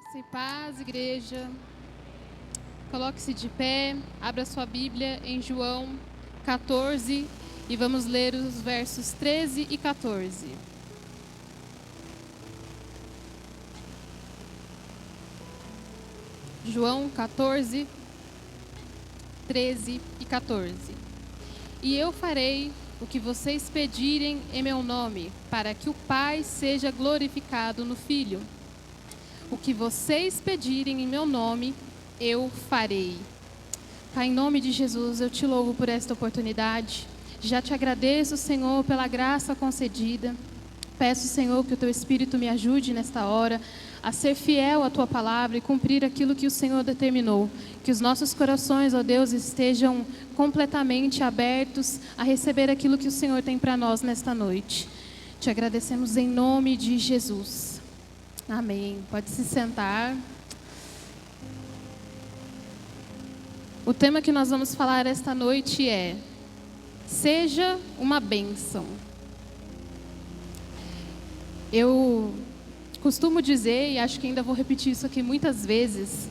Graça e paz, igreja. Coloque-se de pé, abra sua Bíblia em João 14 e vamos ler os versos 13 e 14. João 14, 13 e 14. E eu farei o que vocês pedirem em meu nome, para que o Pai seja glorificado no Filho. O que vocês pedirem em meu nome, eu farei. Pai, em nome de Jesus, eu te louvo por esta oportunidade. Já te agradeço, Senhor, pela graça concedida. Peço, Senhor, que o teu Espírito me ajude nesta hora a ser fiel à tua palavra e cumprir aquilo que o Senhor determinou. Que os nossos corações, ó Deus, estejam completamente abertos a receber aquilo que o Senhor tem para nós nesta noite. Te agradecemos em nome de Jesus. Amém. Pode se sentar. O tema que nós vamos falar esta noite é: seja uma bênção. Eu costumo dizer, e acho que ainda vou repetir isso aqui muitas vezes,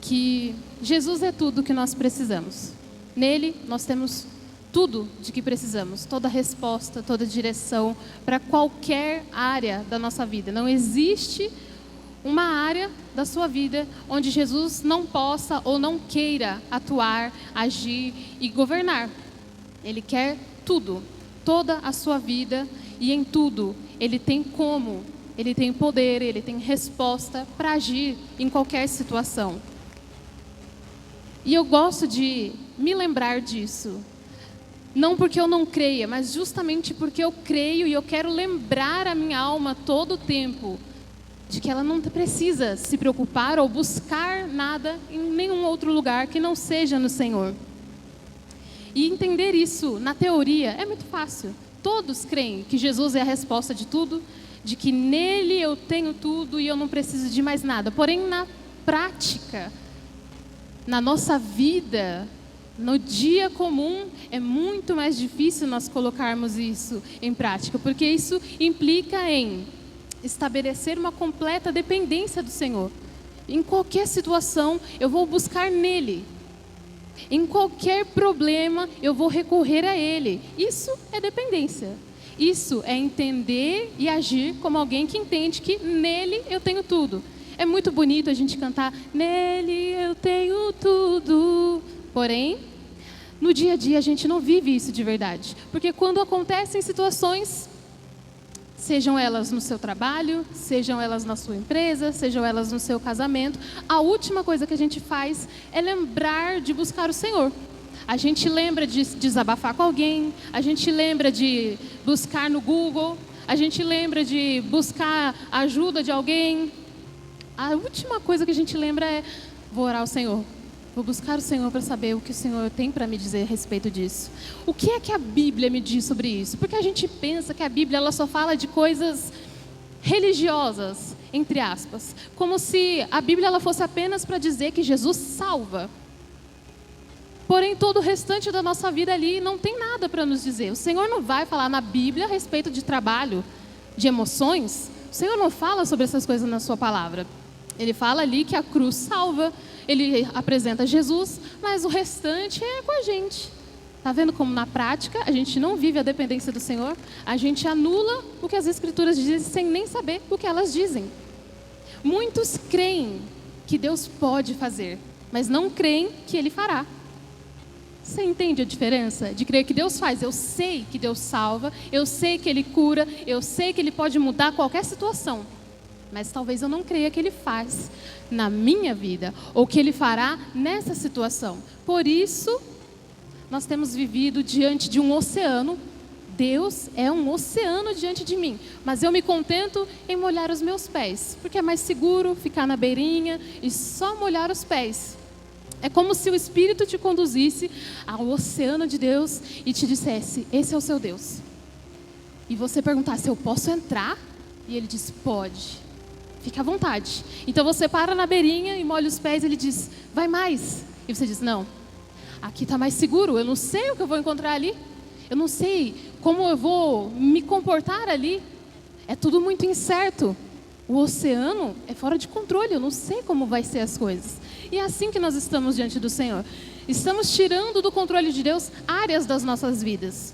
que Jesus é tudo o que nós precisamos. Nele nós temos tudo de que precisamos, toda resposta, toda direção para qualquer área da nossa vida. Não existe uma área da sua vida onde Jesus não possa ou não queira atuar, agir e governar. Ele quer tudo, toda a sua vida, e em tudo Ele tem como, Ele tem poder, Ele tem resposta para agir em qualquer situação. E eu gosto de me lembrar disso. Não porque eu não creia, mas justamente porque eu creio e eu quero lembrar a minha alma todo o tempo de que ela não precisa se preocupar ou buscar nada em nenhum outro lugar que não seja no Senhor. E entender isso na teoria é muito fácil. Todos creem que Jesus é a resposta de tudo, de que nele eu tenho tudo e eu não preciso de mais nada. Porém, na prática, na nossa vida, no dia comum, é muito mais difícil nós colocarmos isso em prática, porque isso implica em estabelecer uma completa dependência do Senhor. Em qualquer situação, eu vou buscar nele. Em qualquer problema, eu vou recorrer a Ele. Isso é dependência. Isso é entender e agir como alguém que entende que nele eu tenho tudo. É muito bonito a gente cantar, nele eu tenho tudo. Porém, no dia a dia a gente não vive isso de verdade. Porque quando acontecem situações, sejam elas no seu trabalho, sejam elas na sua empresa, sejam elas no seu casamento, a última coisa que a gente faz é lembrar de buscar o Senhor. A gente lembra de desabafar com alguém, a gente lembra de buscar no Google, a gente lembra de buscar a ajuda de alguém. A última coisa que a gente lembra é: vou orar ao Senhor. Vou buscar o Senhor para saber o que o Senhor tem para me dizer a respeito disso. O que é que a Bíblia me diz sobre isso? Porque a gente pensa que a Bíblia ela só fala de coisas religiosas, entre aspas. Como se a Bíblia ela fosse apenas para dizer que Jesus salva. Porém, todo o restante da nossa vida ali não tem nada para nos dizer. O Senhor não vai falar na Bíblia a respeito de trabalho, de emoções. O Senhor não fala sobre essas coisas na sua palavra. Ele fala ali que a cruz salva. Ele apresenta Jesus, mas o restante é com a gente. Está vendo como na prática a gente não vive a dependência do Senhor? A gente anula o que as Escrituras dizem sem nem saber o que elas dizem. Muitos creem que Deus pode fazer, mas não creem que Ele fará. Você entende a diferença de crer que Deus faz? Eu sei que Deus salva, eu sei que Ele cura, eu sei que Ele pode mudar qualquer situação. Mas talvez eu não creia que Ele faz na minha vida, ou que Ele fará nessa situação. Por isso, nós temos vivido diante de um oceano. Deus é um oceano diante de mim, mas eu me contento em molhar os meus pés, porque é mais seguro ficar na beirinha e só molhar os pés. É como se o Espírito te conduzisse ao oceano de Deus e te dissesse: esse é o seu Deus. E você perguntasse: eu posso entrar? E Ele diz: pode. Fica à vontade. Então você para na beirinha e molha os pés e Ele diz: vai mais. E você diz: não, aqui está mais seguro, eu não sei o que eu vou encontrar ali. Eu não sei como eu vou me comportar ali. É tudo muito incerto. O oceano é fora de controle, eu não sei como vai ser as coisas. E é assim que nós estamos diante do Senhor. Estamos tirando do controle de Deus áreas das nossas vidas.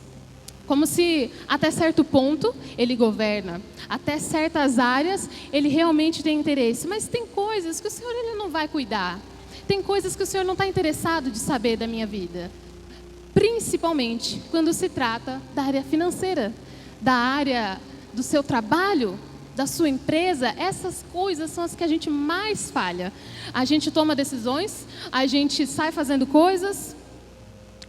Como se até certo ponto Ele governa, até certas áreas Ele realmente tem interesse. Mas tem coisas que o Senhor Ele não vai cuidar. Tem coisas que o Senhor não está interessado de saber da minha vida. Principalmente quando se trata da área financeira, da área do seu trabalho, da sua empresa. Essas coisas são as que a gente mais falha. A gente toma decisões, a gente sai fazendo coisas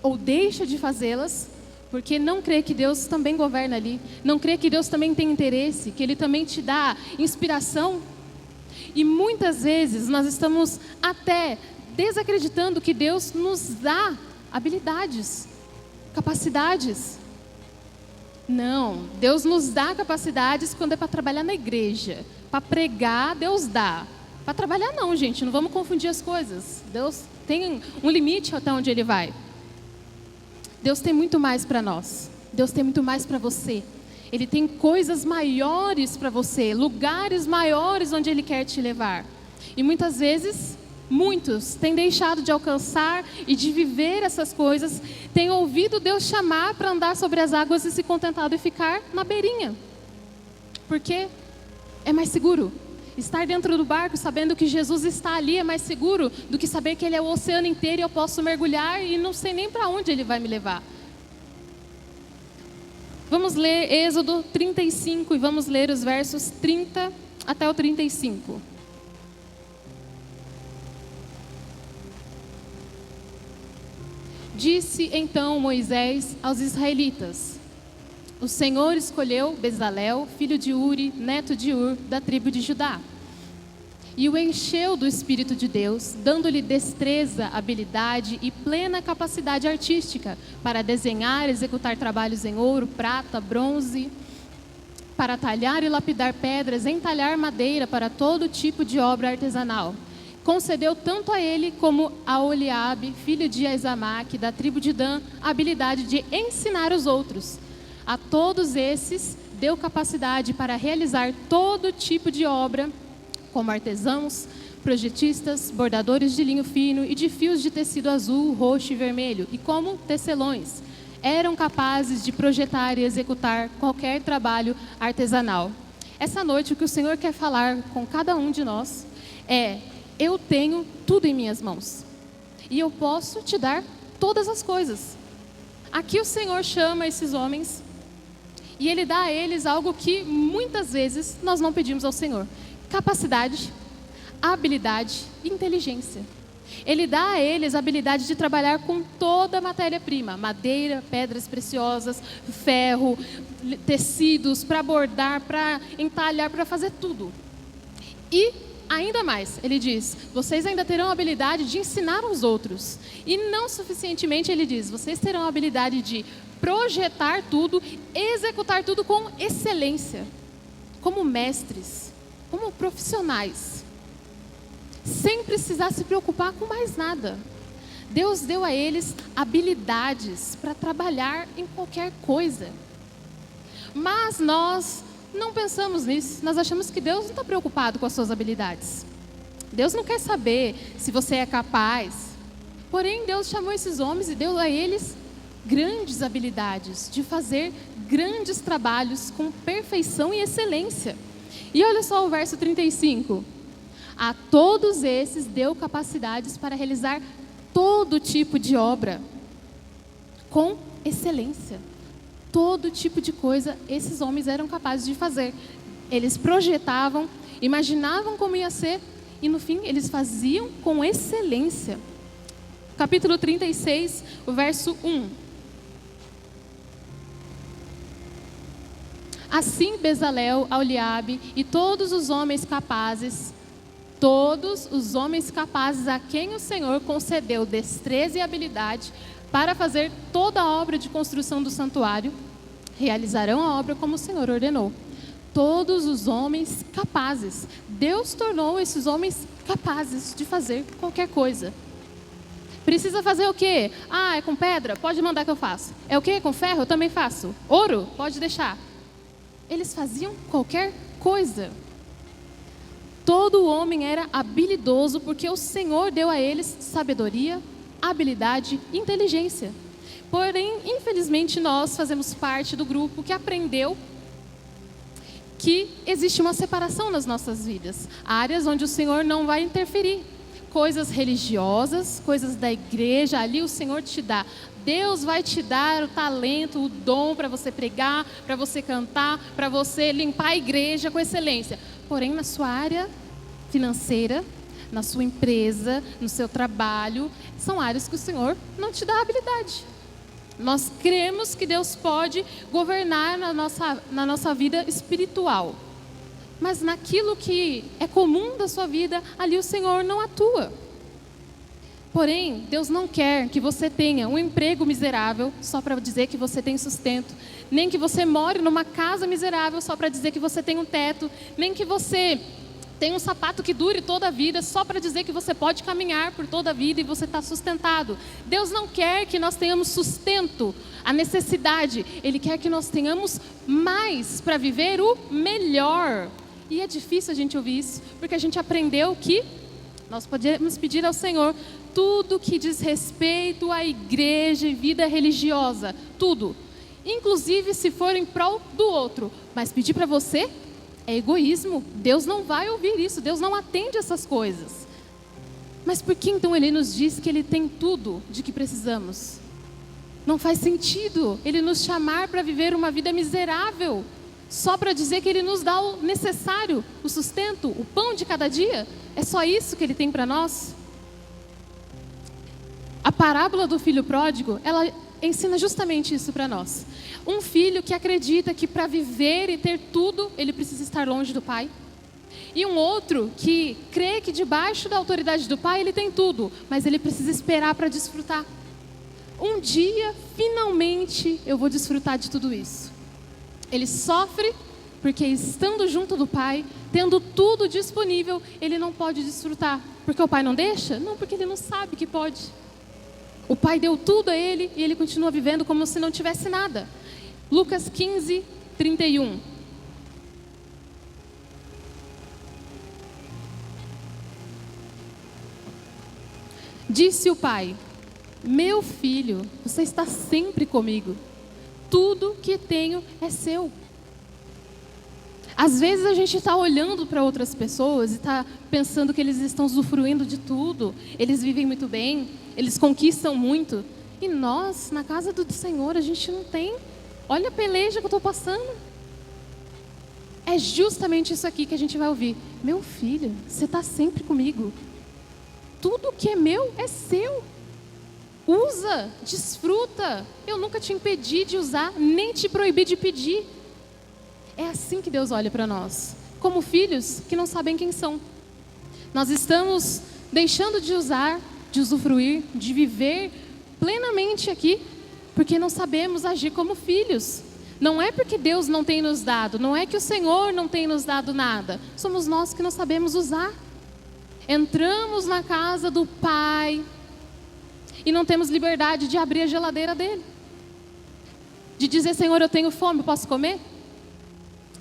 ou deixa de fazê-las, porque não crê que Deus também governa ali, não crê que Deus também tem interesse, que Ele também te dá inspiração. E muitas vezes nós estamos até desacreditando que Deus nos dá habilidades, capacidades. Não, Deus nos dá capacidades quando é para trabalhar na igreja. Para pregar, Deus dá. Para trabalhar não, gente, não vamos confundir as coisas. Deus tem um limite até onde Ele vai. Deus tem muito mais para nós. Deus tem muito mais para você. Ele tem coisas maiores para você, lugares maiores onde Ele quer te levar. E muitas vezes, muitos têm deixado de alcançar e de viver essas coisas, têm ouvido Deus chamar para andar sobre as águas e se contentado em ficar na beirinha. Porque é mais seguro. Estar dentro do barco sabendo que Jesus está ali é mais seguro do que saber que Ele é o oceano inteiro e eu posso mergulhar e não sei nem para onde Ele vai me levar. Vamos ler Êxodo 35 e vamos ler os versos 30 até o 35. Disse então Moisés aos israelitas: O Senhor escolheu Bezalel, filho de Uri, neto de Ur, da tribo de Judá, e o encheu do Espírito de Deus, dando-lhe destreza, habilidade e plena capacidade artística para desenhar e executar trabalhos em ouro, prata, bronze, para talhar e lapidar pedras, entalhar madeira para todo tipo de obra artesanal. Concedeu tanto a ele como a Oliabe, filho de Aizamaque, da tribo de Dan, a habilidade de ensinar os outros. A todos esses deu capacidade para realizar todo tipo de obra, como artesãos, projetistas, bordadores de linho fino e de fios de tecido azul, roxo e vermelho, e como tecelões. Eram capazes de projetar e executar qualquer trabalho artesanal. Essa noite, o que o Senhor quer falar com cada um de nós é: eu tenho tudo em minhas mãos e eu posso te dar todas as coisas. Aqui o Senhor chama esses homens e Ele dá a eles algo que muitas vezes nós não pedimos ao Senhor: capacidade, habilidade e inteligência. Ele dá a eles a habilidade de trabalhar com toda a matéria-prima: madeira, pedras preciosas, ferro, tecidos, para bordar, para entalhar, para fazer tudo. E ainda mais, ele diz: vocês ainda terão a habilidade de ensinar os outros. E não suficientemente, ele diz: vocês terão a habilidade de projetar tudo, executar tudo com excelência, como mestres, como profissionais, sem precisar se preocupar com mais nada. Deus deu a eles habilidades para trabalhar em qualquer coisa. Mas nós não pensamos nisso. Nós achamos que Deus não está preocupado com as suas habilidades. Deus não quer saber se você é capaz. Porém, Deus chamou esses homens e deu a eles grandes habilidades de fazer grandes trabalhos com perfeição e excelência. E olha só o verso 35. A todos esses deu capacidades para realizar todo tipo de obra com excelência. Todo tipo de coisa esses homens eram capazes de fazer. Eles projetavam, imaginavam como ia ser e no fim eles faziam com excelência. Capítulo 36, o verso 1. Assim Bezalel, Aholiabe e todos os homens capazes a quem o Senhor concedeu destreza e habilidade para fazer toda a obra de construção do santuário, realizarão a obra como o Senhor ordenou. Todos os homens capazes. Deus tornou esses homens capazes de fazer qualquer coisa. Precisa fazer o quê? Ah, é com pedra? Pode mandar que eu faço. É o quê? Com ferro? Eu também faço. Ouro? Pode deixar. Eles faziam qualquer coisa. Todo homem era habilidoso, porque o Senhor deu a eles sabedoria, habilidade e inteligência. Porém, infelizmente, nós fazemos parte do grupo que aprendeu que existe uma separação nas nossas vidas. Áreas onde o Senhor não vai interferir. Coisas religiosas, coisas da igreja, ali o Senhor te dá. Deus vai te dar o talento, o dom para você pregar, para você cantar, para você limpar a igreja com excelência. Porém, na sua área financeira, na sua empresa, no seu trabalho, são áreas que o Senhor não te dá habilidade. Nós cremos que Deus pode governar na nossa vida espiritual. Mas naquilo que é comum da sua vida, ali o Senhor não atua. Porém, Deus não quer que você tenha um emprego miserável só para dizer que você tem sustento. Nem que você more numa casa miserável só para dizer que você tem um teto. Nem que você tenha um sapato que dure toda a vida só para dizer que você pode caminhar por toda a vida e você está sustentado. Deus não quer que nós tenhamos sustento, a necessidade. Ele quer que nós tenhamos mais para viver o melhor. E é difícil a gente ouvir isso, porque a gente aprendeu que nós podemos pedir ao Senhor tudo que diz respeito à igreja e vida religiosa, tudo. Inclusive se for em prol do outro. Mas pedir para você é egoísmo. Deus não vai ouvir isso, Deus não atende essas coisas. Mas por que então Ele nos diz que Ele tem tudo de que precisamos? Não faz sentido Ele nos chamar para viver uma vida miserável, só para dizer que Ele nos dá o necessário, o sustento, o pão de cada dia. É só isso que Ele tem para nós? A parábola do filho pródigo, ela ensina justamente isso para nós. Um filho que acredita que para viver e ter tudo, ele precisa estar longe do pai. E um outro que crê que debaixo da autoridade do pai ele tem tudo, mas ele precisa esperar para desfrutar. Um dia, finalmente, eu vou desfrutar de tudo isso. Ele sofre porque estando junto do pai, tendo tudo disponível, ele não pode desfrutar. Porque o pai não deixa? Não, porque ele não sabe que pode. O pai deu tudo a ele e ele continua vivendo como se não tivesse nada. Lucas 15, 31. Disse o pai: meu filho, você está sempre comigo. Tudo que tenho é seu. Às vezes a gente está olhando para outras pessoas e está pensando que eles estão usufruindo de tudo. Eles vivem muito bem, eles conquistam muito. E nós, na casa do Senhor, a gente não tem. Olha a peleja que eu estou passando. É justamente isso aqui que a gente vai ouvir. Meu filho, você está sempre comigo. Tudo que é meu é seu. Usa, desfruta. Eu nunca te impedi de usar, nem te proibi de pedir. É assim que Deus olha para nós, como filhos que não sabem quem são. Nós estamos deixando de usar, de usufruir, de viver plenamente aqui, porque não sabemos agir como filhos. Não é porque Deus não tem nos dado, não é que o Senhor não tem nos dado nada. Somos nós que não sabemos usar. Entramos na casa do Pai e não temos liberdade de abrir a geladeira dele. De dizer, Senhor, eu tenho fome, posso comer?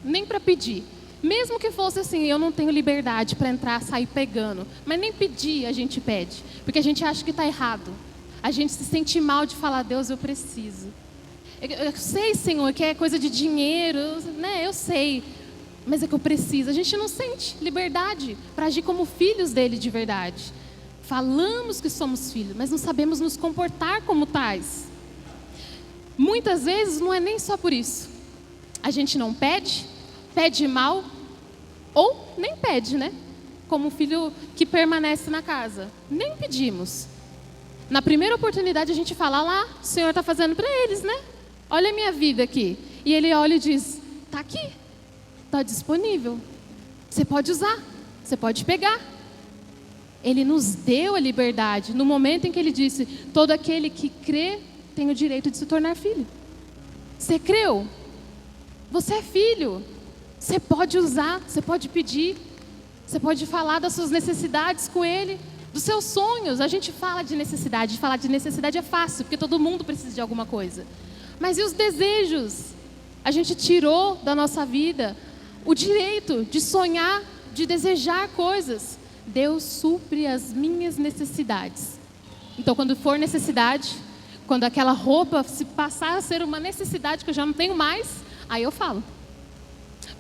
Nem para pedir. Mesmo que fosse assim, eu não tenho liberdade para entrar, sair pegando. Mas nem pedir a gente pede. Porque a gente acha que está errado. A gente se sente mal de falar, Deus, eu preciso. Eu sei, Senhor, que é coisa de dinheiro, né? Eu sei. Mas é que eu preciso. A gente não sente liberdade para agir como filhos dele de verdade. Falamos que somos filhos, mas não sabemos nos comportar como tais. Muitas vezes não é nem só por isso. A gente não pede, pede mal, ou nem pede, né? Como um filho que permanece na casa. Nem pedimos. Na primeira oportunidade a gente fala, lá, o Senhor está fazendo para eles, né? Olha a minha vida aqui. E ele olha e diz, está aqui, está disponível. Você pode usar, você pode pegar. Ele nos deu a liberdade no momento em que ele disse, todo aquele que crê tem o direito de se tornar filho. Você creu? Você é filho. Você pode usar, você pode pedir, você pode falar das suas necessidades com ele, dos seus sonhos. A gente fala de necessidade, falar de necessidade é fácil, porque todo mundo precisa de alguma coisa. Mas e os desejos? A gente tirou da nossa vida o direito de sonhar, de desejar coisas. Deus supre as minhas necessidades. Então, quando for necessidade, quando aquela roupa se passar a ser uma necessidade que eu já não tenho mais, aí eu falo.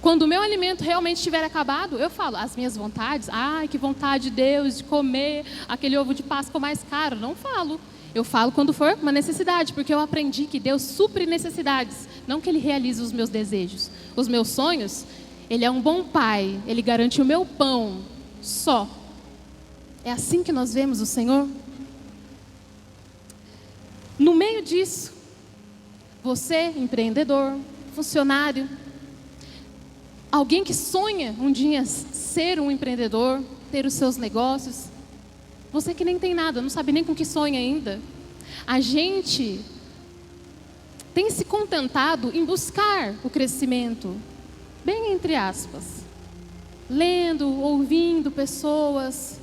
Quando o meu alimento realmente estiver acabado, eu falo. As minhas vontades, ai, que vontade, Deus, de comer aquele ovo de Páscoa mais caro. Não falo. Eu falo quando for uma necessidade, porque eu aprendi que Deus supre necessidades, não que Ele realize os meus desejos. Os meus sonhos, Ele é um bom pai, Ele garante o meu pão, só. É assim que nós vemos o Senhor? No meio disso, você, empreendedor, funcionário, alguém que sonha um dia ser um empreendedor, ter os seus negócios, você que nem tem nada, não sabe nem com que sonha ainda. A gente tem se contentado em buscar o crescimento, bem entre aspas, lendo, ouvindo pessoas.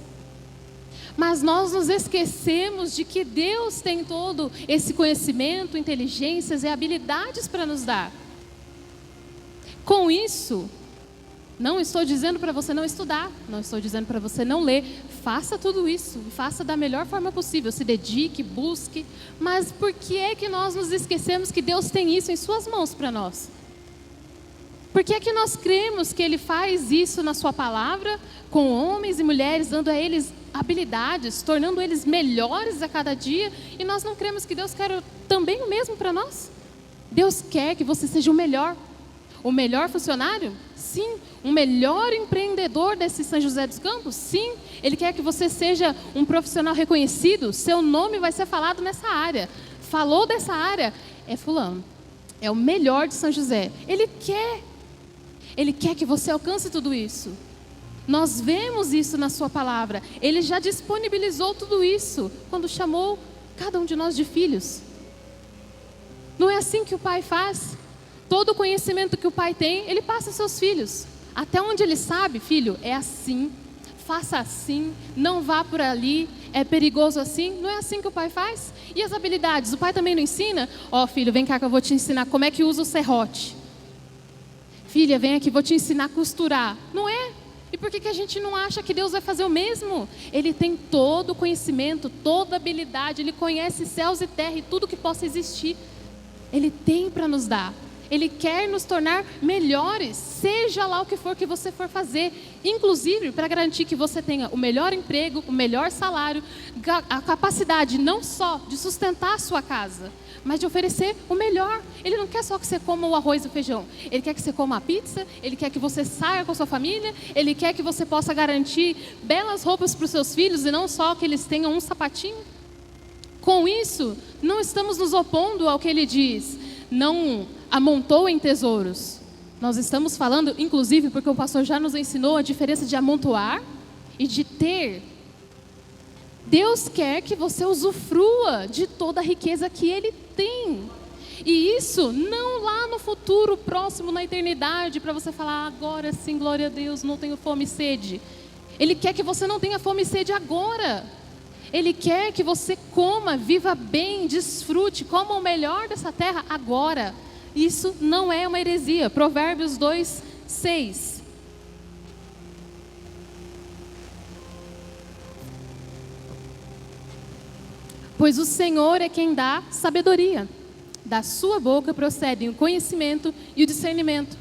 Mas nós nos esquecemos de que Deus tem todo esse conhecimento, inteligências e habilidades para nos dar. Com isso, não estou dizendo para você não estudar, não estou dizendo para você não ler. Faça tudo isso, faça da melhor forma possível, se dedique, busque. Mas por que é que nós nos esquecemos que Deus tem isso em suas mãos para nós? Por que é que nós cremos que Ele faz isso na sua palavra, com homens e mulheres, dando a eles habilidades, tornando eles melhores a cada dia, e nós não cremos que Deus quer também o mesmo para nós? Deus quer que você seja o melhor funcionário? Sim. O melhor empreendedor desse São José dos Campos? Sim. Ele quer que você seja um profissional reconhecido, seu nome vai ser falado nessa área. Falou dessa área, é fulano, é o melhor de São José. Ele quer que você alcance tudo isso. Nós vemos isso na sua palavra. Ele já disponibilizou tudo isso quando chamou cada um de nós de filhos. Não é assim que o Pai faz? Todo o conhecimento que o Pai tem, Ele passa aos seus filhos. Até onde Ele sabe, filho, é assim, faça assim, não vá por ali, é perigoso assim. Não é assim que o Pai faz? E as habilidades? O Pai também não ensina? Ó, filho, vem cá que eu vou te ensinar como é que usa o serrote. Filha, vem aqui, vou te ensinar a costurar. Não é? E por que a gente não acha que Deus vai fazer o mesmo? Ele tem todo o conhecimento, toda a habilidade, Ele conhece céus e terra e tudo que possa existir. Ele tem para nos dar. Ele quer nos tornar melhores, seja lá o que for que você for fazer. Inclusive, para garantir que você tenha o melhor emprego, o melhor salário, a capacidade não só de sustentar a sua casa, mas de oferecer o melhor. Ele não quer só que você coma o arroz e o feijão. Ele quer que você coma a pizza, Ele quer que você saia com a sua família, Ele quer que você possa garantir belas roupas para os seus filhos e não só que eles tenham um sapatinho. Com isso, não estamos nos opondo ao que Ele diz. Não amontou em tesouros. Nós estamos falando, inclusive, porque o pastor já nos ensinou a diferença de amontoar e de ter. Deus quer que você usufrua de toda a riqueza que Ele tem. E isso não lá no futuro próximo, na eternidade, para você falar, agora sim, glória a Deus, não tenho fome e sede. Ele quer que você não tenha fome e sede agora. Ele quer que você coma, viva bem, desfrute, coma o melhor dessa terra agora. Isso não é uma heresia. Provérbios 2, 6. Pois o Senhor é quem dá sabedoria. Da sua boca procedem o conhecimento e o discernimento.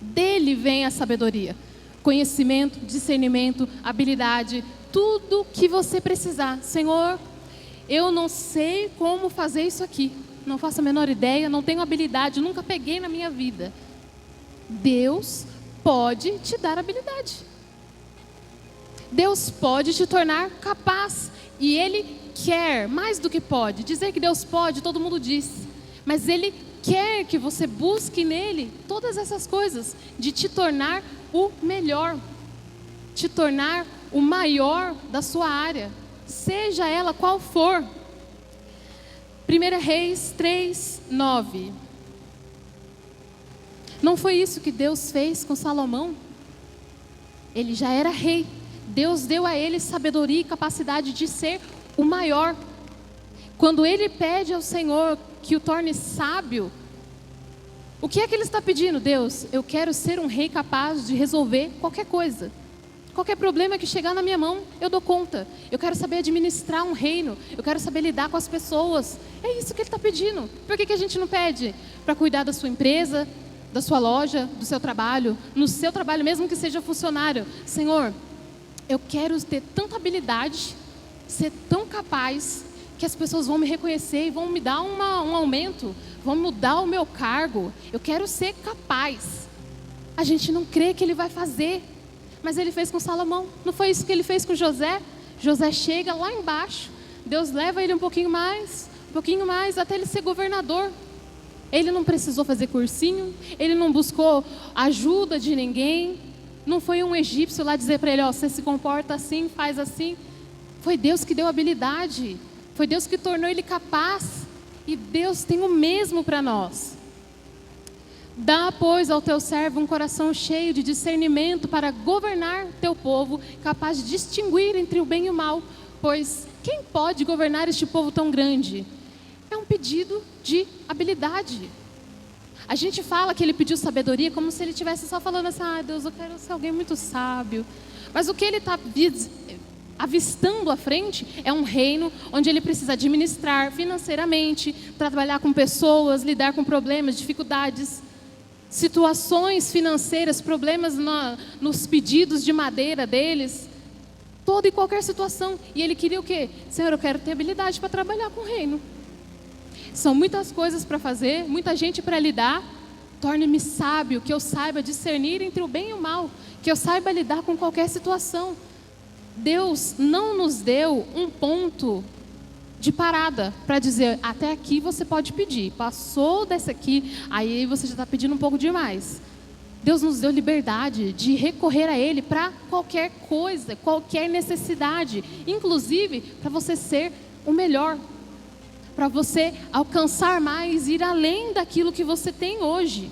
Dele vem a sabedoria. Conhecimento, discernimento, habilidade, tudo que você precisar. Senhor, eu não sei como fazer isso aqui. Não faço a menor ideia, não tenho habilidade, nunca peguei na minha vida. Deus pode te dar habilidade. Deus pode te tornar capaz. E Ele quer, mais do que pode. Dizer que Deus pode, todo mundo diz. Mas Ele quer que você busque nele todas essas coisas. De te tornar o melhor. Te tornar o maior da sua área. Seja ela qual for. 1 Reis 3, 9. Não foi isso que Deus fez com Salomão? Ele já era rei. Deus deu a ele sabedoria e capacidade de ser o maior. Quando ele pede ao Senhor que o torne sábio, o que é que ele está pedindo? Deus, eu quero ser um rei capaz de resolver qualquer coisa. Qualquer problema que chegar na minha mão, eu dou conta. Eu quero saber administrar um reino. Eu quero saber lidar com as pessoas. É isso que ele está pedindo. Por que a gente não pede? Para cuidar da sua empresa, da sua loja, do seu trabalho, no seu trabalho, mesmo que seja funcionário. Senhor, eu quero ter tanta habilidade, ser tão capaz, que as pessoas vão me reconhecer e vão me dar um aumento, vão mudar o meu cargo. Eu quero ser capaz. A gente não crê que ele vai fazer, mas ele fez com Salomão. Não foi isso que ele fez com José? José chega lá embaixo, Deus leva ele um pouquinho mais, até ele ser governador. Ele não precisou fazer cursinho, ele não buscou ajuda de ninguém. Não foi um egípcio lá dizer para ele, ó, você se comporta assim, faz assim. Foi Deus que deu habilidade, foi Deus que tornou ele capaz. E Deus tem o mesmo para nós. Dá, pois, ao teu servo um coração cheio de discernimento para governar teu povo, capaz de distinguir entre o bem e o mal. Pois quem pode governar este povo tão grande? É um pedido de habilidade. A gente fala que ele pediu sabedoria como se ele estivesse só falando assim, ah, Deus, eu quero ser alguém muito sábio. Mas o que ele está avistando à frente é um reino onde ele precisa administrar financeiramente, trabalhar com pessoas, lidar com problemas, dificuldades, situações financeiras, problemas nos pedidos de madeira deles, toda e qualquer situação. E ele queria o quê? Senhor, eu quero ter habilidade para trabalhar com o reino. São muitas coisas para fazer, muita gente para lidar. Torne-me sábio, que eu saiba discernir entre o bem e o mal, que eu saiba lidar com qualquer situação. Deus não nos deu um ponto de parada para dizer, até aqui você pode pedir, passou dessa aqui, aí você já está pedindo um pouco demais. Deus nos deu liberdade de recorrer a Ele para qualquer coisa, qualquer necessidade, inclusive para você ser o melhor, para você alcançar mais, ir além daquilo que você tem hoje.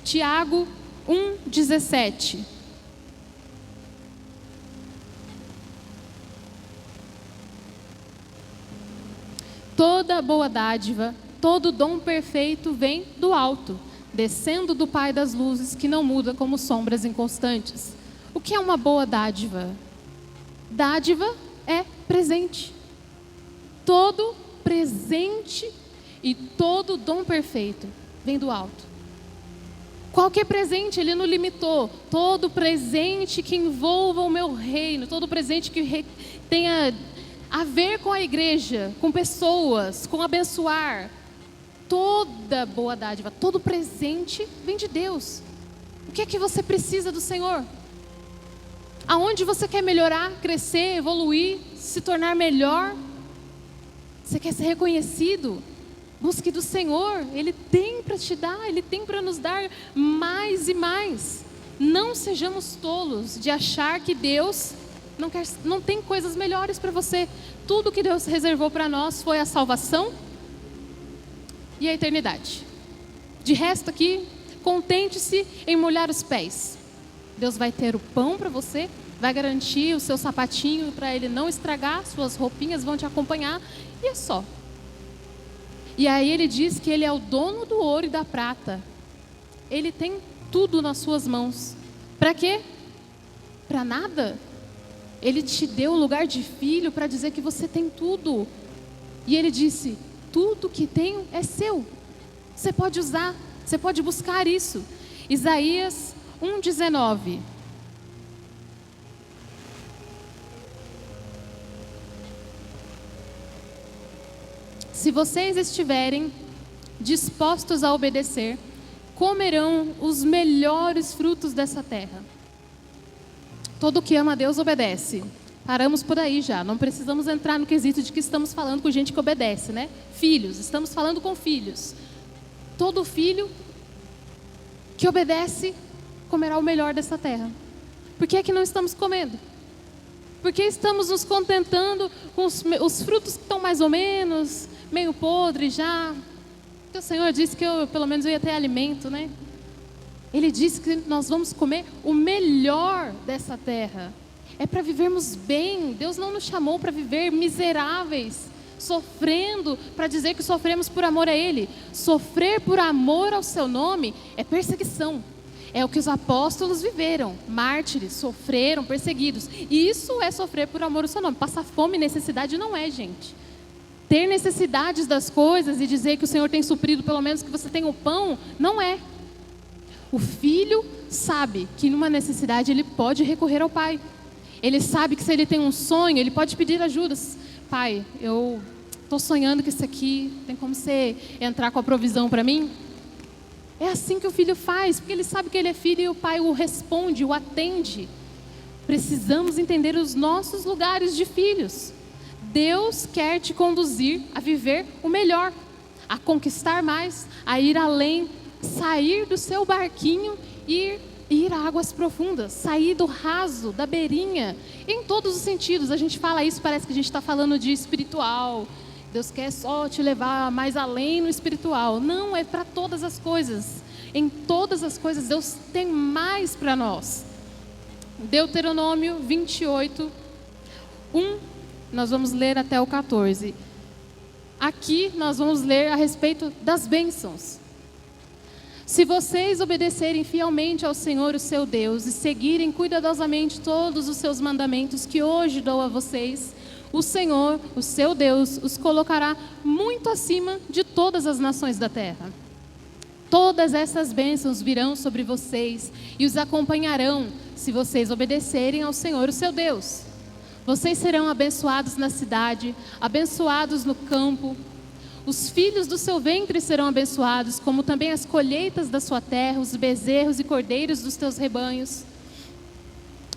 Tiago 1,17. Toda boa dádiva, todo dom perfeito vem do alto, descendo do Pai das luzes, que não muda como sombras inconstantes. O que é uma boa dádiva? Dádiva é presente. Todo presente e todo dom perfeito vem do alto. Qualquer presente, ele não limitou. Todo presente que envolva o meu reino, todo presente que tenha a ver com a igreja, com pessoas, com abençoar. Toda boa dádiva, todo presente vem de Deus. O que é que você precisa do Senhor? Aonde você quer melhorar, crescer, evoluir, se tornar melhor? Você quer ser reconhecido? Busque do Senhor. Ele tem para te dar, Ele tem para nos dar mais e mais. Não sejamos tolos de achar que Deus não tem coisas melhores para você. Tudo que Deus reservou para nós foi a salvação e a eternidade. De resto aqui, contente-se em molhar os pés. Deus vai ter o pão para você, vai garantir o seu sapatinho para ele não estragar, suas roupinhas vão te acompanhar, e é só. E aí ele diz que ele é o dono do ouro e da prata. Ele tem tudo nas suas mãos. Para quê? Para nada. Ele te deu o lugar de filho para dizer que você tem tudo. E ele disse, tudo que tenho é seu. Você pode usar, você pode buscar isso. Isaías 1,19. Se vocês estiverem dispostos a obedecer, comerão os melhores frutos dessa terra. Todo que ama a Deus obedece. Paramos por aí já. Não precisamos entrar no quesito de que estamos falando com gente que obedece, né? Filhos, estamos falando com filhos. Todo filho que obedece comerá o melhor dessa terra. Por que é que não estamos comendo? Por que estamos nos contentando com os frutos que estão mais ou menos, meio podres já? Porque o Senhor disse que pelo menos eu ia ter alimento, né? Ele disse que nós vamos comer o melhor dessa terra. É para vivermos bem. Deus não nos chamou para viver miseráveis, sofrendo, para dizer que sofremos por amor a Ele. Sofrer por amor ao seu nome é perseguição. É o que os apóstolos viveram, mártires, sofreram, perseguidos. E isso é sofrer por amor ao seu nome. Passar fome e necessidade não é, gente. Ter necessidades das coisas e dizer que o Senhor tem suprido, pelo menos que você tem o pão, não é. O filho sabe que numa necessidade ele pode recorrer ao pai. Ele sabe que se ele tem um sonho, ele pode pedir ajuda. Pai, eu estou sonhando que isso aqui, tem como você entrar com a provisão para mim? É assim que o filho faz, porque ele sabe que ele é filho e o pai o responde, o atende. Precisamos entender os nossos lugares de filhos. Deus quer te conduzir a viver o melhor, a conquistar mais, a ir além, sair do seu barquinho e ir a águas profundas, sair do raso, da beirinha, em todos os sentidos. A gente fala isso, parece que a gente está falando de espiritual. Deus quer só te levar mais além no espiritual. Não, é para todas as coisas. Em todas as coisas, Deus tem mais para nós. Deuteronômio 28, 1, nós vamos ler até o 14. Aqui nós vamos ler a respeito das bênçãos. Se vocês obedecerem fielmente ao Senhor, o seu Deus, e seguirem cuidadosamente todos os seus mandamentos que hoje dou a vocês, o Senhor, o seu Deus, os colocará muito acima de todas as nações da terra. Todas essas bênçãos virão sobre vocês e os acompanharão se vocês obedecerem ao Senhor, o seu Deus. Vocês serão abençoados na cidade, abençoados no campo. Os filhos do seu ventre serão abençoados, como também as colheitas da sua terra, os bezerros e cordeiros dos teus rebanhos.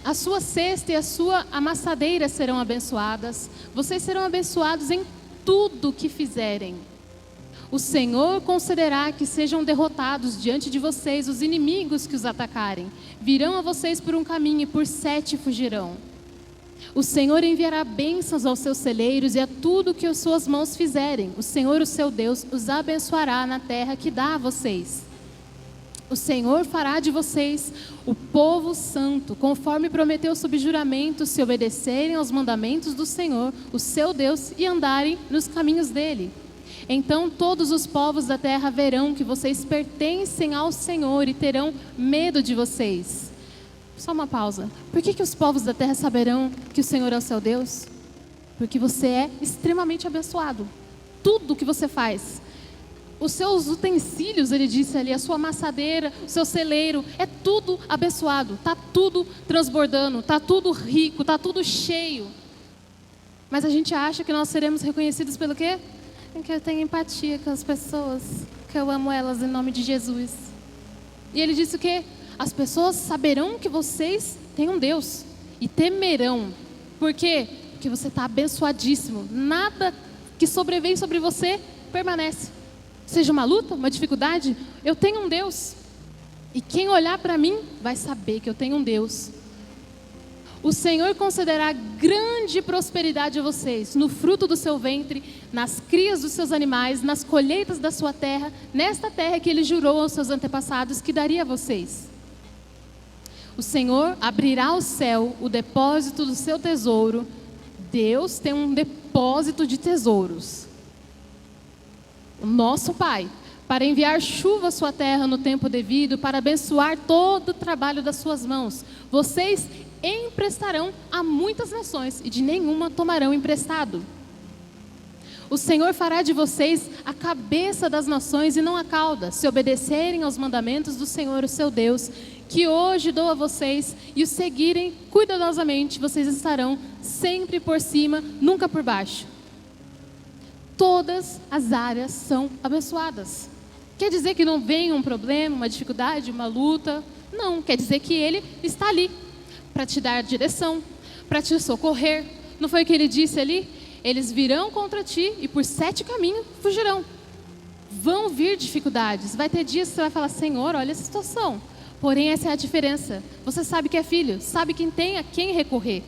A sua cesta e a sua amassadeira serão abençoadas. Vocês serão abençoados em tudo que fizerem. O Senhor concederá que sejam derrotados diante de vocês os inimigos que os atacarem. Virão a vocês por um caminho e por 7 fugirão. O Senhor enviará bênçãos aos seus celeiros e a tudo que as suas mãos fizerem. O Senhor, o seu Deus, os abençoará na terra que dá a vocês. O Senhor fará de vocês o povo santo, conforme prometeu sob juramento, se obedecerem aos mandamentos do Senhor, o seu Deus, e andarem nos caminhos dele. Então todos os povos da terra verão que vocês pertencem ao Senhor e terão medo de vocês. Só uma pausa. Por que os povos da terra saberão que o Senhor é o seu Deus? Porque você é extremamente abençoado. Tudo que você faz. Os seus utensílios, ele disse ali, a sua amassadeira, o seu celeiro, é tudo abençoado. Está tudo transbordando, está tudo rico, está tudo cheio. Mas a gente acha que nós seremos reconhecidos pelo quê? Que eu tenho empatia com as pessoas, que eu amo elas em nome de Jesus. E ele disse o quê? As pessoas saberão que vocês têm um Deus e temerão. Por quê? Porque você está abençoadíssimo. Nada que sobrevém sobre você permanece. Seja uma luta, uma dificuldade, eu tenho um Deus. E quem olhar para mim vai saber que eu tenho um Deus. O Senhor concederá grande prosperidade a vocês, no fruto do seu ventre, nas crias dos seus animais, nas colheitas da sua terra, nesta terra que ele jurou aos seus antepassados que daria a vocês. O Senhor abrirá o céu, o depósito do seu tesouro. Deus tem um depósito de tesouros. O nosso Pai, para enviar chuva à sua terra no tempo devido, para abençoar todo o trabalho das suas mãos. Vocês emprestarão a muitas nações e de nenhuma tomarão emprestado. O Senhor fará de vocês a cabeça das nações e não a cauda, se obedecerem aos mandamentos do Senhor, o seu Deus, que hoje dou a vocês, e o seguirem cuidadosamente. Vocês estarão sempre por cima, nunca por baixo. Todas as áreas são abençoadas. Quer dizer que não vem um problema, uma dificuldade, uma luta? Não, quer dizer que Ele está ali para te dar direção, para te socorrer. Não foi o que Ele disse ali? Eles virão contra ti e por 7 caminhos fugirão. Vão vir dificuldades. Vai ter dias que você vai falar, Senhor, olha essa situação. Porém, essa é a diferença. Você sabe que é filho, sabe que tem a quem recorrer.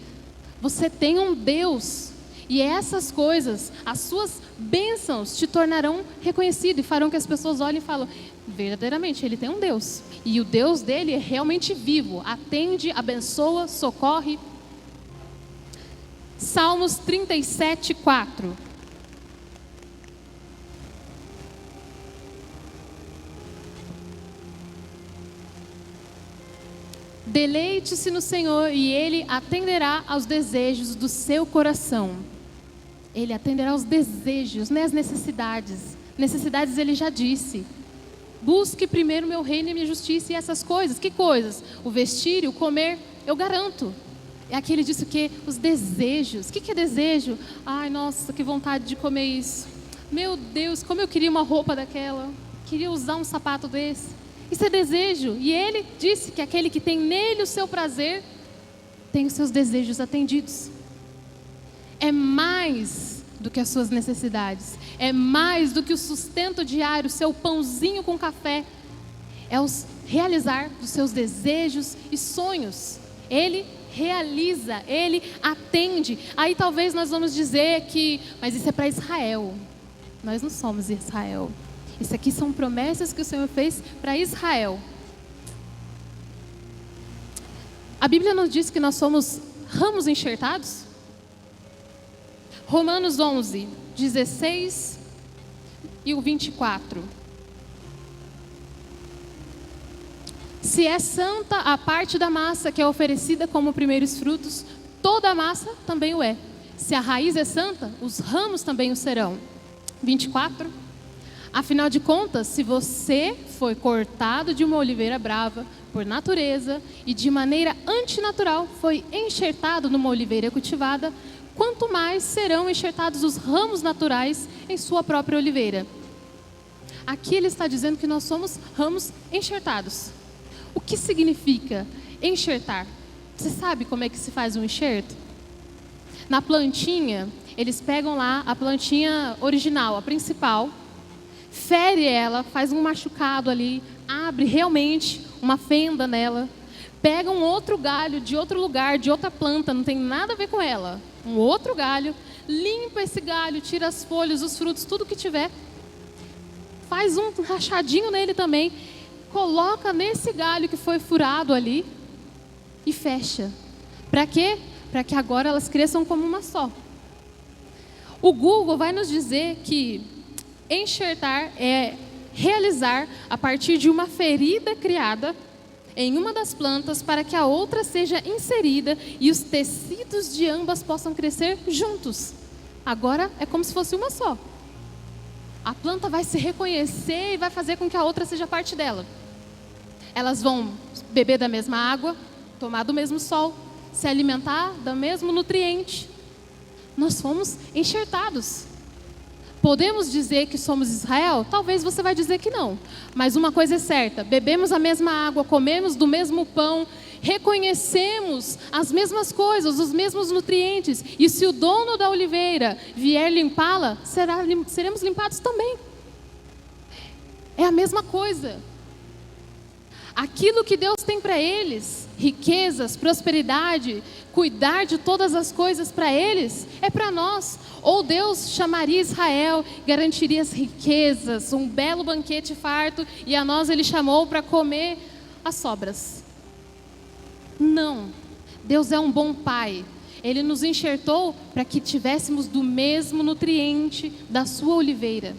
Você tem um Deus. E essas coisas, as suas bênçãos, te tornarão reconhecido e farão que as pessoas olhem e falem, verdadeiramente, ele tem um Deus. E o Deus dele é realmente vivo, atende, abençoa, socorre. Salmos 37, 4. Deleite-se no Senhor e Ele atenderá aos desejos do seu coração. Ele atenderá aos desejos, né? As necessidades. Necessidades Ele já disse. Busque primeiro o meu reino e minha justiça e essas coisas. Que coisas? O vestir e o comer, eu garanto. É aqui ele disse o quê? Os desejos. O que é desejo? Ai, nossa, que vontade de comer isso. Meu Deus, como eu queria uma roupa daquela. Queria usar um sapato desse. Isso é desejo. E ele disse que aquele que tem nele o seu prazer, tem os seus desejos atendidos. É mais do que as suas necessidades. É mais do que o sustento diário, o seu pãozinho com café. É o realizar dos seus desejos e sonhos. Ele realiza, Ele atende. Aí talvez nós vamos dizer que, mas isso é para Israel. Nós não somos Israel. Isso aqui são promessas que o Senhor fez para Israel. A Bíblia nos diz que nós somos ramos enxertados. Romanos 11, 16 e o 24. Se é santa a parte da massa que é oferecida como primeiros frutos, toda a massa também o é. Se a raiz é santa, os ramos também o serão. 24. Afinal de contas, se você foi cortado de uma oliveira brava, por natureza, e de maneira antinatural foi enxertado numa oliveira cultivada, quanto mais serão enxertados os ramos naturais em sua própria oliveira. Aqui ele está dizendo que nós somos ramos enxertados. O que significa enxertar? Você sabe como é que se faz um enxerto? Na plantinha, eles pegam lá a plantinha original, a principal, fere ela, faz um machucado ali, abre realmente uma fenda nela, pega um outro galho de outro lugar, de outra planta, não tem nada a ver com ela, um outro galho, limpa esse galho, tira as folhas, os frutos, tudo que tiver, faz um rachadinho nele também, coloca nesse galho que foi furado ali e fecha. Para quê? Para que agora elas cresçam como uma só. O Google vai nos dizer que enxertar é realizar a partir de uma ferida criada em uma das plantas para que a outra seja inserida e os tecidos de ambas possam crescer juntos. Agora é como se fosse uma só. A planta vai se reconhecer e vai fazer com que a outra seja parte dela. Elas vão beber da mesma água, tomar do mesmo sol, se alimentar do mesmo nutriente. Nós fomos enxertados. Podemos dizer que somos Israel? Talvez você vai dizer que não. Mas uma coisa é certa, bebemos a mesma água, comemos do mesmo pão, reconhecemos as mesmas coisas, os mesmos nutrientes. E se o dono da oliveira vier limpá-la, seremos limpados também. É a mesma coisa. Aquilo que Deus tem para eles, riquezas, prosperidade, cuidar de todas as coisas para eles, é para nós. Ou Deus chamaria Israel, garantiria as riquezas, um belo banquete farto, e a nós Ele chamou para comer as sobras. Não, Deus é um bom Pai. Ele nos enxertou para que tivéssemos do mesmo nutriente da sua oliveira.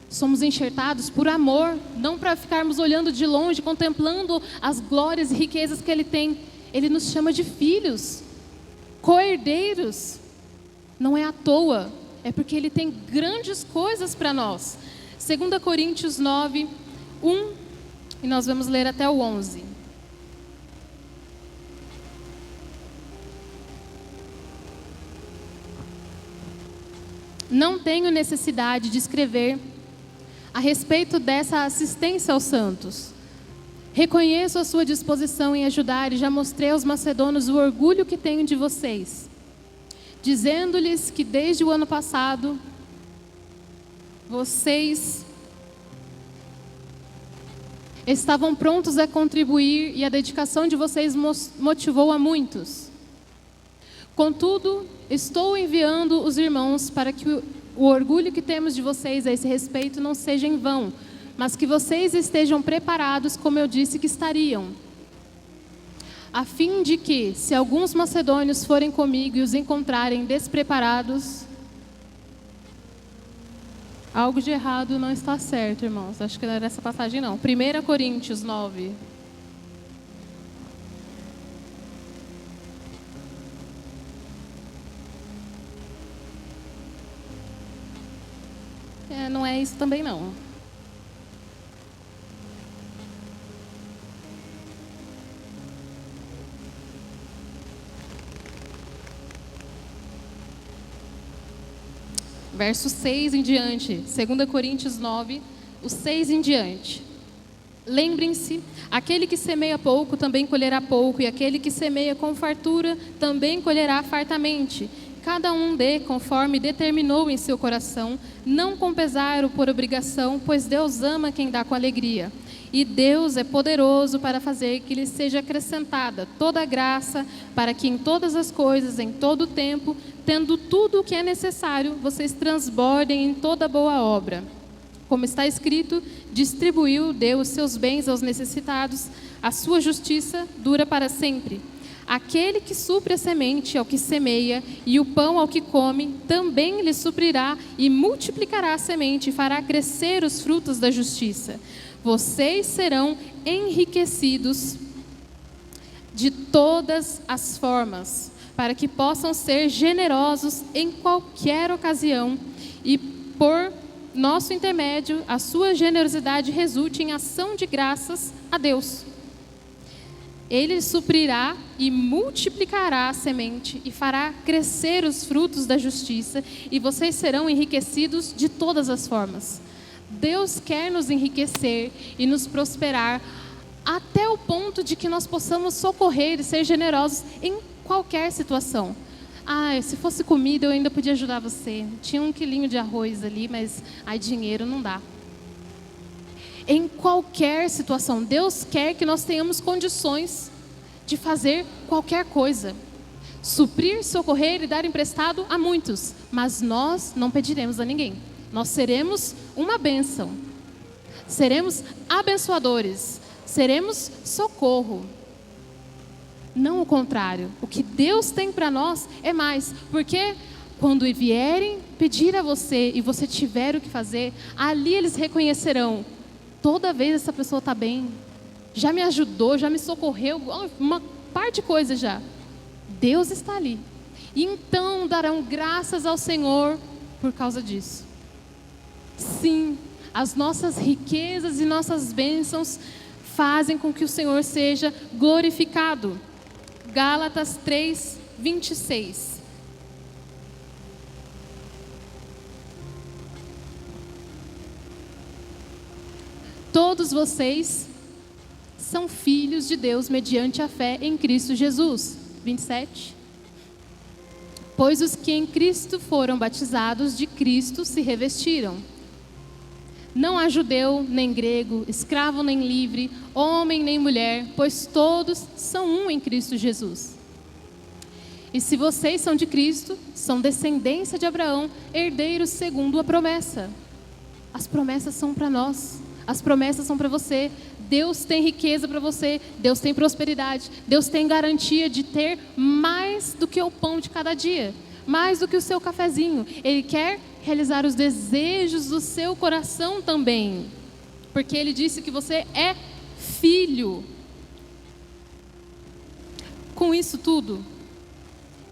Somos enxertados por amor, não para ficarmos olhando de longe, contemplando as glórias e riquezas que Ele tem. Ele nos chama de filhos, co-herdeiros. Não é à toa, é porque Ele tem grandes coisas para nós. 2 Coríntios 9, 1, e nós vamos ler até o 11. Não tenho necessidade de escrever a respeito dessa assistência aos santos. Reconheço a sua disposição em ajudar e já mostrei aos macedônios o orgulho que tenho de vocês, dizendo-lhes que desde o ano passado vocês estavam prontos a contribuir e a dedicação de vocês motivou a muitos. Contudo, estou enviando os irmãos para que o orgulho que temos de vocês a esse respeito não seja em vão, mas que vocês estejam preparados como eu disse que estariam, a fim de que, se alguns macedônios forem comigo e os encontrarem despreparados, algo de errado não está certo, irmãos. Acho que não era essa passagem, não. 1 Coríntios 9. não é isso também não. Verso 6 em diante, 2 Coríntios 9, o 6 em diante. Lembrem-se, aquele que semeia pouco também colherá pouco, e aquele que semeia com fartura também colherá fartamente. Cada um dê conforme determinou em seu coração, não com pesar ou por obrigação, pois Deus ama quem dá com alegria. E Deus é poderoso para fazer que lhe seja acrescentada toda a graça, para que em todas as coisas, em todo o tempo, tendo tudo o que é necessário, vocês transbordem em toda boa obra. Como está escrito, distribuiu, deu os seus bens aos necessitados, a sua justiça dura para sempre. Aquele que supre a semente ao que semeia e o pão ao que come, também lhe suprirá e multiplicará a semente e fará crescer os frutos da justiça. Vocês serão enriquecidos de todas as formas, para que possam ser generosos em qualquer ocasião e por nosso intermédio, a sua generosidade resulte em ação de graças a Deus. Ele suprirá e multiplicará a semente e fará crescer os frutos da justiça, e vocês serão enriquecidos de todas as formas. Deus quer nos enriquecer e nos prosperar até o ponto de que nós possamos socorrer e ser generosos em qualquer situação. Se fosse comida eu ainda podia ajudar você. Tinha 1 quilinho de arroz ali, mas dinheiro não dá. Em qualquer situação, Deus quer que nós tenhamos condições de fazer qualquer coisa. Suprir, socorrer e dar emprestado a muitos, mas nós não pediremos a ninguém. Nós seremos uma bênção, seremos abençoadores, seremos socorro. Não o contrário. O que Deus tem para nós é mais. Porque quando vierem pedir a você e você tiver o que fazer, ali eles reconhecerão: toda vez essa pessoa está bem, já me ajudou, já me socorreu, uma parte de coisa já. Deus está ali. E então darão graças ao Senhor por causa disso. Sim, as nossas riquezas e nossas bênçãos fazem com que o Senhor seja glorificado. Gálatas 3, 26. Todos vocês são filhos de Deus mediante a fé em Cristo Jesus. 27. Pois os que em Cristo foram batizados, de Cristo se revestiram. Não há judeu, nem grego, escravo, nem livre, homem, nem mulher, pois todos são um em Cristo Jesus. E se vocês são de Cristo, são descendência de Abraão, herdeiros segundo a promessa. As promessas são para nós, as promessas são para você. Deus tem riqueza para você, Deus tem prosperidade, Deus tem garantia de ter mais do que o pão de cada dia, mais do que o seu cafezinho. Ele quer realizar os desejos do seu coração também, porque Ele disse que você é filho. Com isso tudo,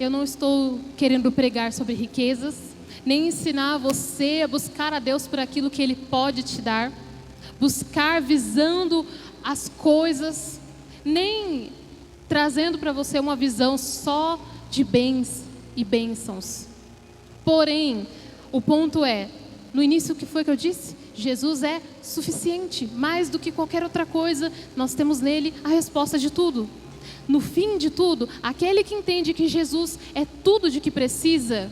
eu não estou querendo pregar sobre riquezas, nem ensinar você a buscar a Deus por aquilo que Ele pode te dar, buscar visando as coisas, nem trazendo para você uma visão só de bens e bênçãos. Porém, o ponto é, no início o que foi que eu disse? Jesus é suficiente, mais do que qualquer outra coisa, nós temos nele a resposta de tudo. No fim de tudo, aquele que entende que Jesus é tudo de que precisa,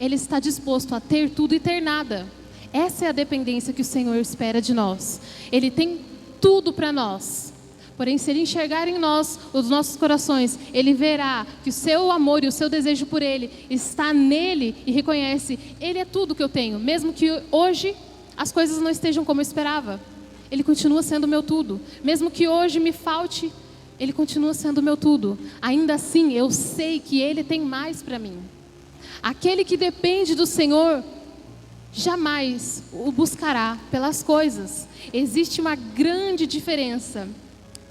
ele está disposto a ter tudo e ter nada. Essa é a dependência que o Senhor espera de nós. Ele tem tudo para nós. Porém, se Ele enxergar em nós, os nossos corações, Ele verá que o seu amor e o seu desejo por Ele está nele e reconhece: Ele é tudo que eu tenho. Mesmo que hoje as coisas não estejam como eu esperava, Ele continua sendo o meu tudo. Mesmo que hoje me falte, Ele continua sendo o meu tudo. Ainda assim, eu sei que Ele tem mais para mim. Aquele que depende do Senhor jamais o buscará pelas coisas. Existe uma grande diferença.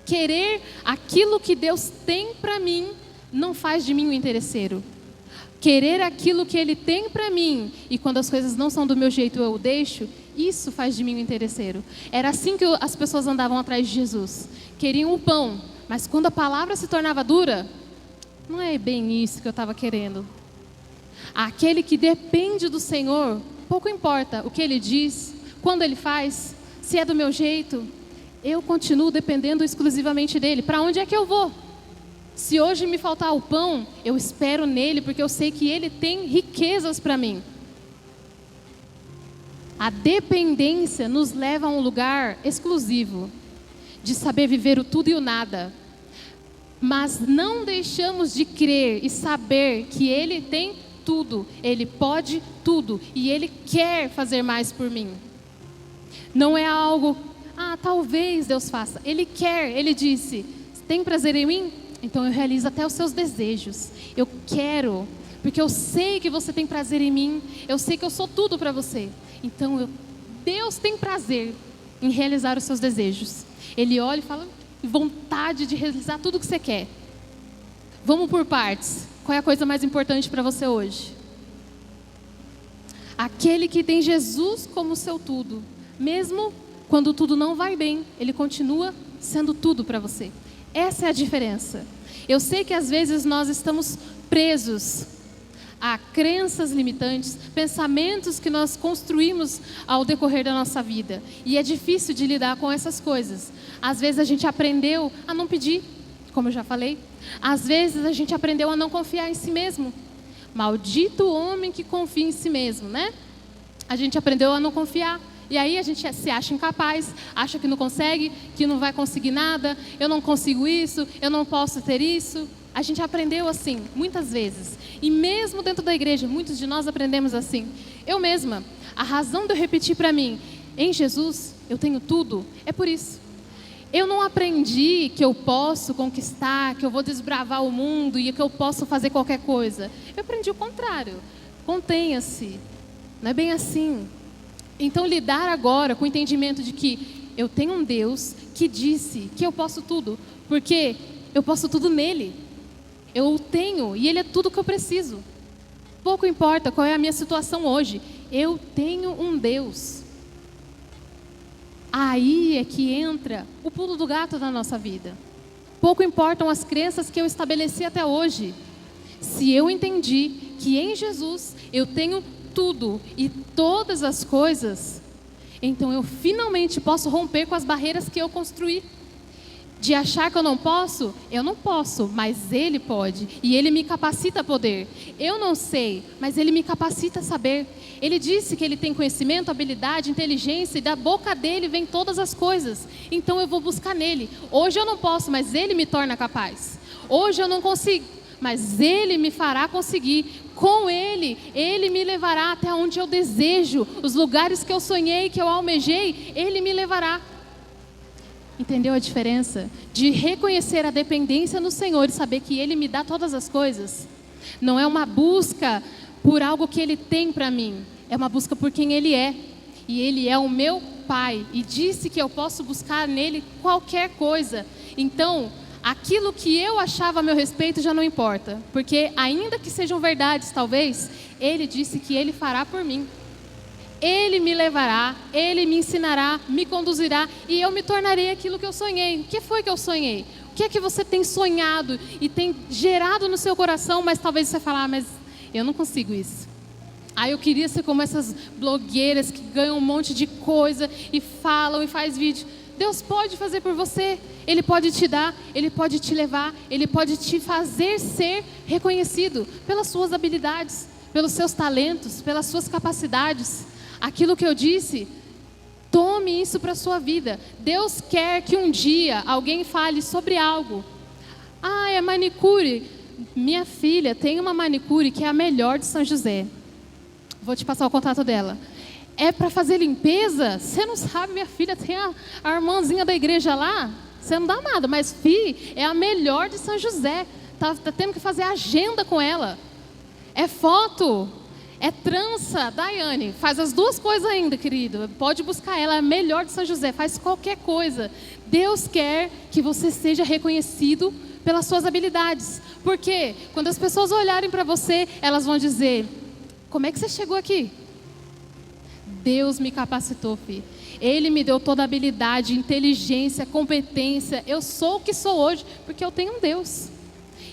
Querer aquilo que Deus tem para mim não faz de mim um interesseiro. querer aquilo que Ele tem para mim, e quando as coisas não são do meu jeito eu o deixo, isso faz de mim um interesseiro. Era assim que as pessoas andavam atrás de Jesus. Queriam o pão, mas quando a palavra se tornava dura, não é bem isso que eu estava querendo. Aquele que depende do Senhor, pouco importa o que Ele diz, quando Ele faz, se é do meu jeito, eu continuo dependendo exclusivamente dEle. Para onde é que eu vou? Se hoje me faltar o pão, eu espero nele, porque eu sei que Ele tem riquezas para mim. A dependência nos leva a um lugar exclusivo, de saber viver o tudo e o nada. Mas não deixamos de crer e saber que Ele tem tudo, Ele pode tudo, e Ele quer fazer mais por mim. Não é algo, talvez Deus faça. Ele quer, Ele disse, tem prazer em mim? Então eu realizo até os seus desejos. Eu quero, porque eu sei que você tem prazer em mim. Eu sei que eu sou tudo para você. Então Deus tem prazer em realizar os seus desejos. Ele olha e fala, vontade de realizar tudo o que você quer. Vamos por partes. Qual é a coisa mais importante para você hoje? Aquele que tem Jesus como seu tudo, mesmo quando tudo não vai bem, Ele continua sendo tudo para você. Essa é a diferença. Eu sei que às vezes nós estamos presos a crenças limitantes, pensamentos que nós construímos ao decorrer da nossa vida. E é difícil de lidar com essas coisas. Às vezes a gente aprendeu a não pedir, como eu já falei. Às vezes a gente aprendeu a não confiar em si mesmo. Maldito o homem que confia em si mesmo, né? A gente aprendeu a não confiar. E aí a gente se acha incapaz, acha que não consegue, que não vai conseguir nada, eu não consigo isso, eu não posso ter isso. A gente aprendeu assim, muitas vezes. E mesmo dentro da igreja, muitos de nós aprendemos assim. Eu mesma, a razão de eu repetir para mim, em Jesus eu tenho tudo, é por isso. Eu não aprendi que eu posso conquistar, que eu vou desbravar o mundo e que eu posso fazer qualquer coisa. Eu aprendi o contrário. Contenha-se. Não é bem assim. Então, lidar agora com o entendimento de que eu tenho um Deus que disse que eu posso tudo, porque eu posso tudo nele. Eu o tenho e Ele é tudo que eu preciso. Pouco importa qual é a minha situação hoje, eu tenho um Deus. Aí é que entra o pulo do gato da nossa vida. Pouco importam as crenças que eu estabeleci até hoje. Se eu entendi que em Jesus eu tenho tudo e todas as coisas, então eu finalmente posso romper com as barreiras que eu construí. De achar que eu não posso, mas Ele pode. E Ele me capacita a poder. Eu não sei, mas Ele me capacita a saber. Ele disse que Ele tem conhecimento, habilidade, inteligência, e da boca dEle vem todas as coisas. Então eu vou buscar nele. Hoje eu não posso, mas Ele me torna capaz. Hoje eu não consigo, mas Ele me fará conseguir. Com Ele, Ele me levará até onde eu desejo. Os lugares que eu sonhei, que eu almejei, Ele me levará. Entendeu a diferença? De reconhecer a dependência no Senhor e saber que Ele me dá todas as coisas. Não é uma busca por algo que Ele tem para mim. É uma busca por quem Ele é. E Ele é o meu Pai. E disse que eu posso buscar nele qualquer coisa. Então, aquilo que eu achava a meu respeito já não importa. Porque ainda que sejam verdades, talvez, Ele disse que Ele fará por mim. Ele me levará, Ele me ensinará, me conduzirá e eu me tornarei aquilo que eu sonhei. O que foi que eu sonhei? O que é que você tem sonhado e tem gerado no seu coração, mas talvez você fale, mas eu não consigo isso. Eu queria ser como essas blogueiras que ganham um monte de coisa e falam e faz vídeo. Deus pode fazer por você, Ele pode te dar, Ele pode te levar, Ele pode te fazer ser reconhecido pelas suas habilidades, pelos seus talentos, pelas suas capacidades. Aquilo que eu disse, tome isso para a sua vida. Deus quer que um dia alguém fale sobre algo. É manicure. Minha filha tem uma manicure que é a melhor de São José. Vou te passar o contato dela. É para fazer limpeza? Você não sabe, minha filha tem a irmãzinha da igreja lá. Você não dá nada, mas é a melhor de São José. Tá tendo que fazer agenda com ela. É foto. É trança, Daiane, faz as duas coisas ainda, querido. Pode buscar ela, é a melhor de São José, faz qualquer coisa. Deus quer que você seja reconhecido pelas suas habilidades. Porque quando as pessoas olharem para você, elas vão dizer: como é que você chegou aqui? Deus me capacitou, filho. Ele me deu toda a habilidade, inteligência, competência. Eu sou o que sou hoje porque eu tenho um Deus.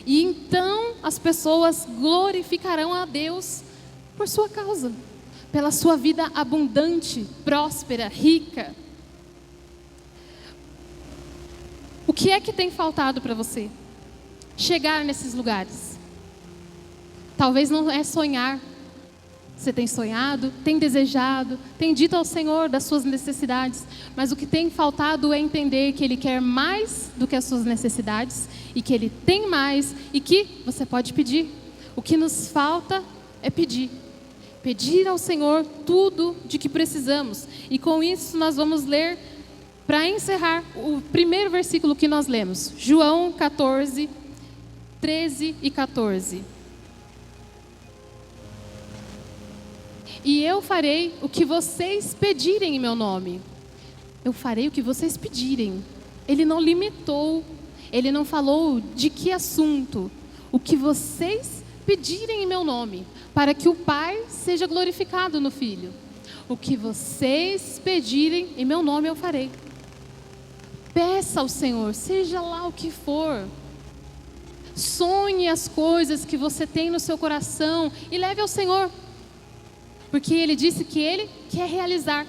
E então as pessoas glorificarão a Deus por sua causa, pela sua vida abundante, próspera, rica. O que é que tem faltado para você chegar nesses lugares? Talvez não é sonhar. Você tem sonhado, tem desejado, tem dito ao Senhor das suas necessidades, mas o que tem faltado é entender que Ele quer mais do que as suas necessidades e que Ele tem mais e que você pode pedir. O que nos falta é pedir. Pedir ao Senhor tudo de que precisamos. E com isso nós vamos ler, para encerrar, o primeiro versículo que nós lemos. João 14, 13 e 14. E eu farei o que vocês pedirem em meu nome. Eu farei o que vocês pedirem. Ele não limitou. Ele não falou de que assunto. O que vocês pedirem em meu nome. Para que o Pai seja glorificado no Filho. O que vocês pedirem em meu nome eu farei. Peça ao Senhor, seja lá o que for. Sonhe as coisas que você tem no seu coração e leve ao Senhor. Porque Ele disse que Ele quer realizar.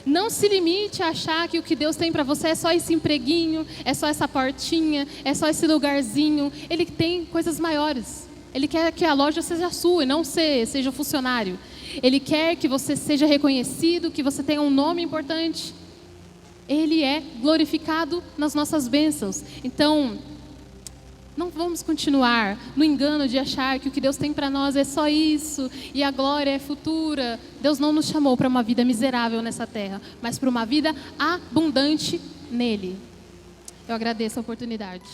Não se limite a achar que o que Deus tem para você é só esse empreguinho, é só essa portinha, é só esse lugarzinho. Ele tem coisas maiores. Ele quer que a loja seja sua e não seja funcionário. Ele quer que você seja reconhecido, que você tenha um nome importante. Ele é glorificado nas nossas bênçãos. Então, não vamos continuar no engano de achar que o que Deus tem para nós é só isso e a glória é futura. Deus não nos chamou para uma vida miserável nessa terra, mas para uma vida abundante nele. Eu agradeço a oportunidade.